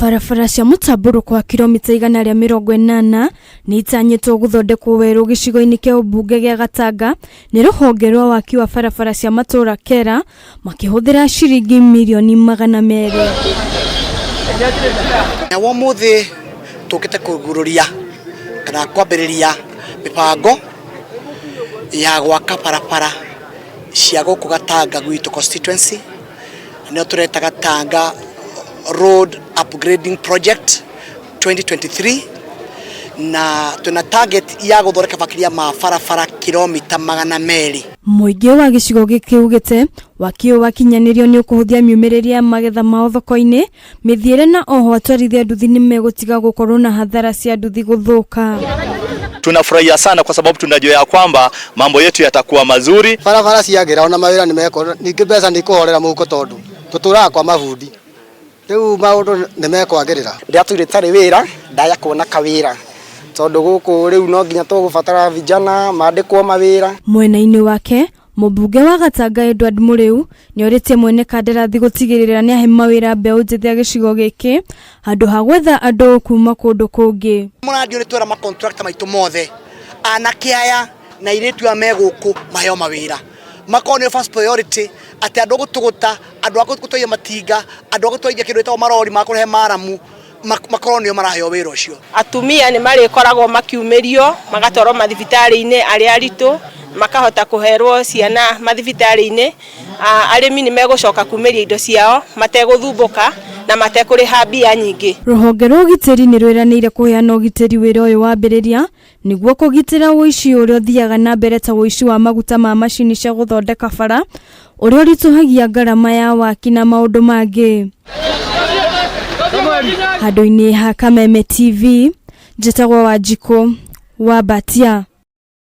Barabara cia mũtambũrũko wa kilomita 180 nĩ itanyĩtwo gũthondekwo werũ gĩcigo-inĩ kĩa ũmbunge gĩa Gatanga nĩ rũhonge rwa waki wa barabara cia matũra KERA makĩhũthĩra ciringi mirioni 200. Na ũmũthĩ tũkĩte kũgururia kana kwambĩrĩria mĩbango ya gwaka barabara cia gũkũ Gatanga gwitũ constituency nĩ tũreta Gatanga Road Upgrading Project 2023 na tuna target ya gũthondeka makĩria ma barabara kilomita 200. Mũingĩ wa gĩcigo gĩkĩ ugĩte waki wakinyanĩrio nĩ ũkũhũthia miumĩrĩria magetha mao thoko-inĩ mithiĩre na oho atwarithia nduthi nĩ megũtiga gũkorwo na hadhara cia nduthi gũthũka. Tunafurahia sana kwa sababu tunajua ya kwamba mambo yetu yatakuwa mazuri. Barabara ciagĩra ona mawĩra nĩ mekora ningĩ mbeca nĩ kũhorera mũhuko tondũ tũtũraga kwa mabundi rĩu maũndũ nĩ mekwagĩrĩra. Rĩrĩa tũrĩtarĩ wĩra ndaya kuona kawĩra tondũ gũkũ rĩu no nginya tũgũbatara vijana maandĩkwo mawĩra. Mwena-inĩ wake mũmbunge wa Gatanga Edward Mũrĩu nĩ orĩtie mwene kandarathi gũtigĩrĩra nĩ ahe mawĩra mbeũ njĩthĩ ya gĩcigo gĩkĩ handũ ha gwetha andũ kuma kũndũ kũngĩ. Mũrandio nĩ twera ma contractor maitũ mothe anake aya na airĩtu a megũkũ maheo mawĩra makonio first priority ati andũ gũtũgũta andũ agũtũtũia matinga andũ agũtũia kĩndũ gĩtagwo marori ma kũrehe maramu makonio maraheo wĩra ũcio. Atumia nĩ marĩkoragwo makiumĩrio magatwarwo mathibitarĩ-inĩ arĩa aritũ makahota kuherwo ciana mathibitarĩ-inĩ. Arĩmi nĩ megũcoka kumĩria indo ciao mategũthumbũka na matekũrĩha mbia nyingĩ. Rũhonge rwa ũgitĩri nĩ rweranĩire kũheana ũgitĩri wĩra ũyũ wambĩrĩria nĩguo kũgitĩra ũici ũrĩa ũthiaga na mbere ta ũici wa maguta ma macini cia gũthondeka bara ũrĩa ũritũhagia ngarama ya waki na maũndũ mangĩ. Handũ-inĩ ha Kameme TV, njĩtagwo Wanjikũ wa Batia.